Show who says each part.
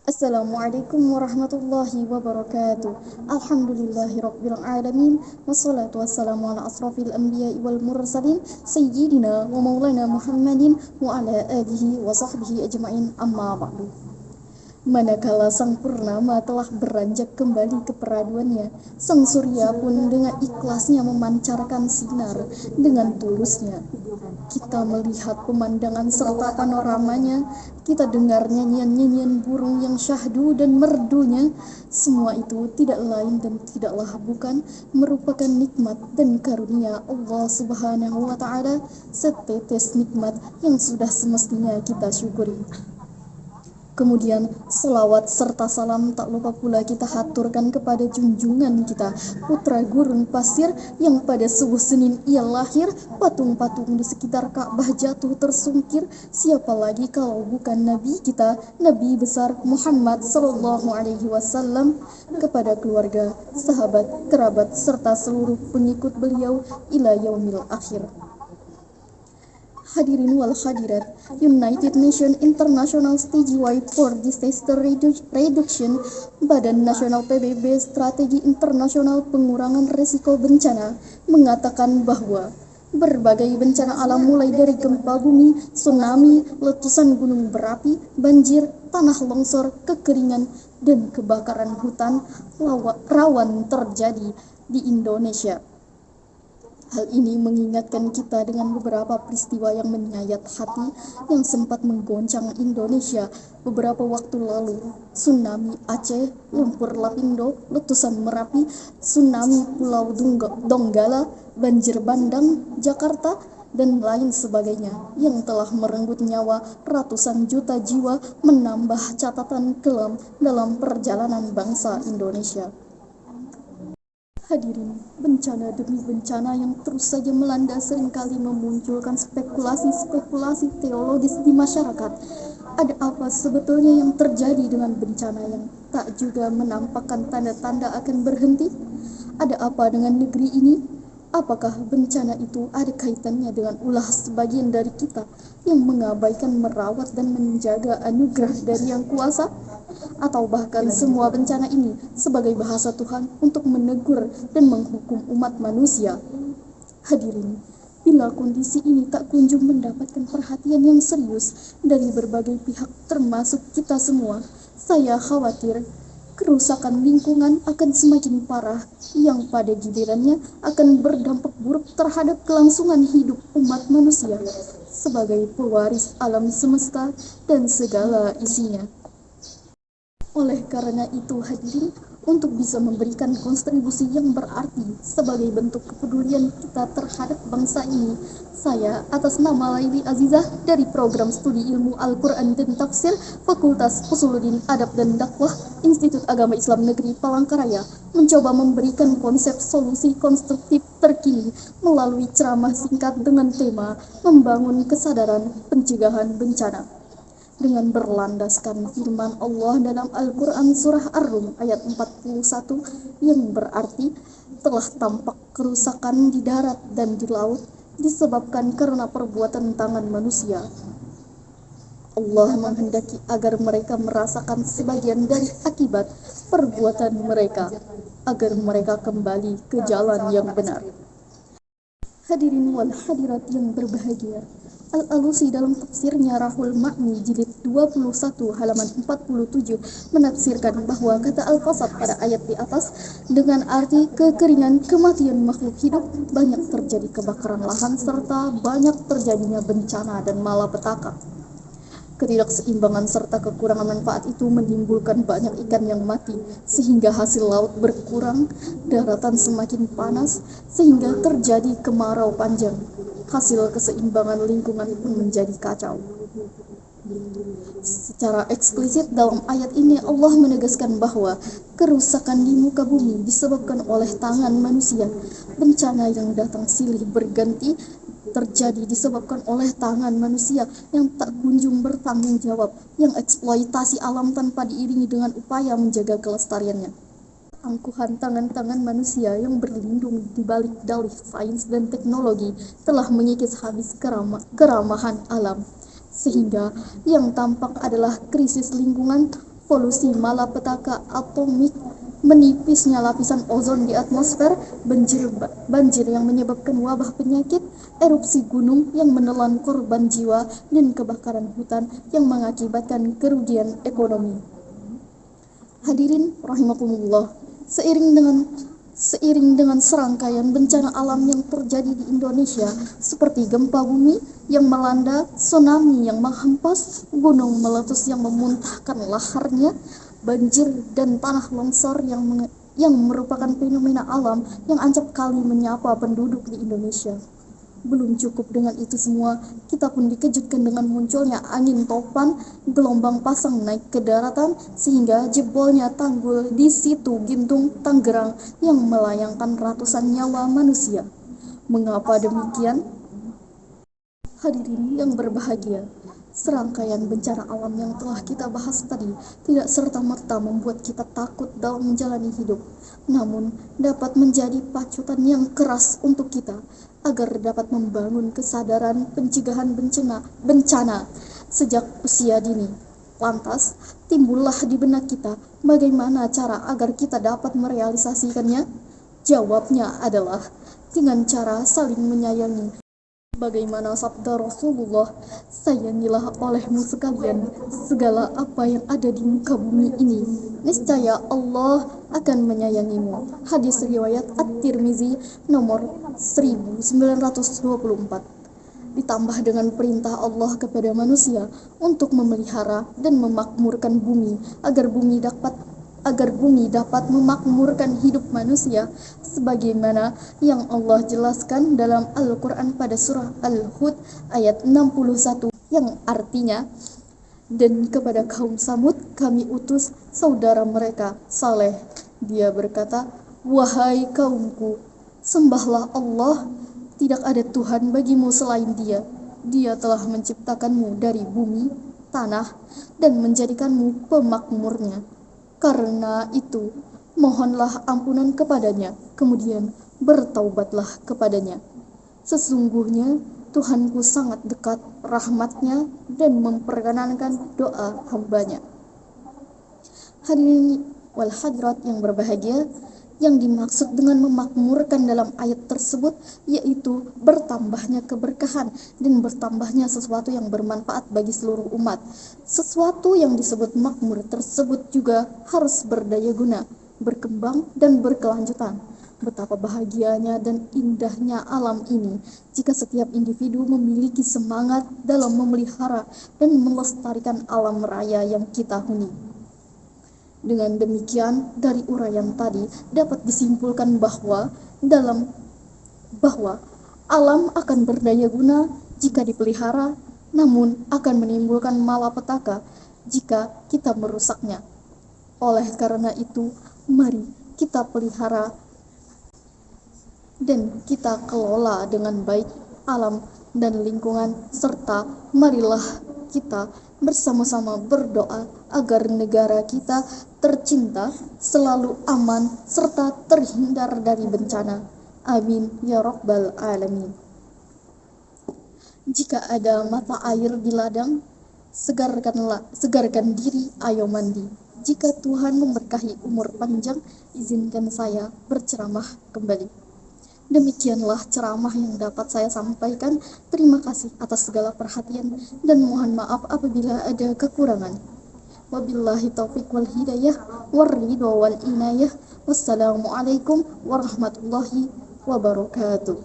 Speaker 1: Assalamualaikum warahmatullahi wabarakatuh. Alhamdulillahirabbil alamin wassalatu wassalamu ala asrafil anbiya'i wal mursalin sayyidina wa maulana Muhammadin wa ala alihi wa sahbihi ajmain, amma ba'du. Manakala sang purnama telah beranjak kembali ke peraduannya, sang surya pun dengan ikhlasnya memancarkan sinar dengan tulusnya. Kita melihat pemandangan serta panoramanya, kita dengar nyanyian-nyanyian burung yang syahdu dan merdunya. Semua itu tidak lain dan tidaklah bukan merupakan nikmat dan karunia Allah Subhanahu wa Ta'ala, setetes nikmat yang sudah semestinya kita syukuri. Kemudian selawat serta salam tak lupa pula kita haturkan kepada junjungan kita, putra gurun pasir yang pada subuh Senin ia lahir. Patung-patung di sekitar Ka'bah jatuh tersungkir. Siapa lagi kalau bukan Nabi kita, Nabi besar Muhammad Sallallahu Alaihi Wasallam. Kepada keluarga, sahabat, kerabat serta seluruh pengikut beliau ila yaumil akhir. Hadirin wal hadirat, United Nations International Statewide for Disaster Reduction, Badan Nasional PBB Strategi Internasional Pengurangan Risiko Bencana, mengatakan bahwa berbagai bencana alam mulai dari gempa bumi, tsunami, letusan gunung berapi, banjir, tanah longsor, kekeringan, dan kebakaran hutan rawan terjadi di Indonesia. Hal ini mengingatkan kita dengan beberapa peristiwa yang menyayat hati yang sempat menggoncang Indonesia beberapa waktu lalu. Tsunami Aceh, lumpur Lapindo, letusan Merapi, tsunami Pulau Donggala, banjir bandang Jakarta, dan lain sebagainya yang telah merenggut nyawa ratusan juta jiwa, menambah catatan kelam dalam perjalanan bangsa Indonesia. Hadirin, bencana demi bencana yang terus saja melanda seringkali memunculkan spekulasi-spekulasi teologis di masyarakat. Ada apa sebetulnya yang terjadi dengan bencana yang tak juga menampakkan tanda-tanda akan berhenti? Ada apa dengan negeri ini? Apakah bencana itu ada kaitannya dengan ulah sebagian dari kita yang mengabaikan merawat dan menjaga anugerah dari Yang Kuasa? Atau bahkan semua bencana ini sebagai bahasa Tuhan untuk menegur dan menghukum umat manusia? Hadirin, bila kondisi ini tak kunjung mendapatkan perhatian yang serius dari berbagai pihak termasuk kita semua, saya khawatir kerusakan lingkungan akan semakin parah yang pada gilirannya akan berdampak buruk terhadap kelangsungan hidup umat manusia sebagai pewaris alam semesta dan segala isinya. Oleh karena itu, hadirin, untuk bisa memberikan kontribusi yang berarti sebagai bentuk kepedulian kita terhadap bangsa ini, saya atas nama Laili Azizah dari Program Studi Ilmu Al-Quran dan Tafsir Fakultas Usuluddin Adab dan Dakwah Institut Agama Islam Negeri Palangkaraya mencoba memberikan konsep solusi konstruktif terkini melalui ceramah singkat dengan tema membangun kesadaran pencegahan bencana, dengan berlandaskan firman Allah dalam Al-Quran Surah Ar-Rum ayat 41 yang berarti telah tampak kerusakan di darat dan di laut disebabkan karena perbuatan tangan manusia. Allah menghendaki agar mereka merasakan sebagian dari akibat perbuatan mereka, agar mereka kembali ke jalan yang benar. Hadirin wal hadirat yang berbahagia, Al-Alusi dalam tafsirnya Rahul Ma'ni jilid 21 halaman 47 menafsirkan bahwa kata al-fasad pada ayat di atas dengan arti kekeringan, kematian makhluk hidup, banyak terjadi kebakaran lahan serta banyak terjadinya bencana dan malapetaka. Ketidakseimbangan serta kekurangan manfaat itu menimbulkan banyak ikan yang mati, sehingga hasil laut berkurang, daratan semakin panas, sehingga terjadi kemarau panjang. Hasil keseimbangan lingkungan pun menjadi kacau. Secara eksplisit dalam ayat ini Allah menegaskan bahwa kerusakan di muka bumi disebabkan oleh tangan manusia. Bencana yang datang silih berganti terjadi disebabkan oleh tangan manusia yang tak kunjung bertanggung jawab, yang eksploitasi alam tanpa diiringi dengan upaya menjaga kelestariannya. Angkuhan tangan-tangan manusia yang berlindung di balik dalih sains dan teknologi telah mengikis habis keramahan alam, sehingga yang tampak adalah krisis lingkungan, polusi malapetaka atomik, menipisnya lapisan ozon di atmosfer, banjir yang menyebabkan wabah penyakit, erupsi gunung yang menelan korban jiwa, dan kebakaran hutan yang mengakibatkan kerugian ekonomi. Hadirin rahimakumullah, seiring dengan serangkaian bencana alam yang terjadi di Indonesia seperti gempa bumi yang melanda, tsunami yang menghempas, gunung meletus yang memuntahkan laharnya, banjir dan tanah longsor yang merupakan fenomena alam yang acap kali menyapa penduduk di Indonesia. Belum cukup dengan itu semua, kita pun dikejutkan dengan munculnya angin topan, gelombang pasang naik ke daratan, sehingga jebolnya tanggul di Situ Gintung, Tangerang yang melayangkan ratusan nyawa manusia. Mengapa demikian? Hadirin yang berbahagia, serangkaian bencana alam yang telah kita bahas tadi tidak serta-merta membuat kita takut dalam menjalani hidup, namun dapat menjadi pacutan yang keras untuk kita agar dapat membangun kesadaran pencegahan bencana sejak usia dini. Lantas, timbullah di benak kita bagaimana cara agar kita dapat merealisasikannya? Jawabnya adalah dengan cara saling menyayangi. Bagaimana sabda Rasulullah, sayangilah olehmu sekalian segala apa yang ada di muka bumi ini, niscaya Allah akan menyayangimu. Hadis riwayat At-Tirmizi nomor 1924. Ditambah dengan perintah Allah kepada manusia untuk memelihara dan memakmurkan bumi agar bumi dapat memakmurkan hidup manusia, sebagaimana yang Allah jelaskan dalam Al-Quran pada surah Al-Hud ayat 61, yang artinya, dan kepada kaum Samud kami utus saudara mereka Saleh. Dia berkata, wahai kaumku, sembahlah Allah, tidak ada Tuhan bagimu selain Dia. Dia telah menciptakanmu dari bumi, tanah, dan menjadikanmu pemakmurnya. Karena itu, mohonlah ampunan kepadanya, kemudian bertaubatlah kepadanya. Sesungguhnya Tuhanku sangat dekat rahmatnya dan memperkenankan doa hambanya. Hadirin wal hadirat yang berbahagia, yang dimaksud dengan memakmurkan dalam ayat tersebut yaitu bertambahnya keberkahan dan bertambahnya sesuatu yang bermanfaat bagi seluruh umat. Sesuatu yang disebut makmur tersebut juga harus berdaya guna, berkembang dan berkelanjutan. Betapa bahagianya dan indahnya alam ini jika setiap individu memiliki semangat dalam memelihara dan melestarikan alam raya yang kita huni. Dengan demikian, dari uraian tadi dapat disimpulkan bahwa alam akan berdaya guna jika dipelihara, namun akan menimbulkan malapetaka jika kita merusaknya. Oleh karena itu, mari kita pelihara dan kita kelola dengan baik alam dan lingkungan, serta marilah kita bersama-sama berdoa agar negara kita tercinta selalu aman serta terhindar dari bencana. Amin ya rabbal alamin. Jika ada mata air di ladang, segarkan diri, ayo mandi. Jika Tuhan memberkahi umur panjang, izinkan saya berceramah kembali. Demikianlah ceramah yang dapat saya sampaikan. Terima kasih atas segala perhatian dan mohon maaf apabila ada kekurangan. Wabillahi taufiq wal hidayah warridho wal inayah. Wassalamualaikum warahmatullahi wabarakatuh.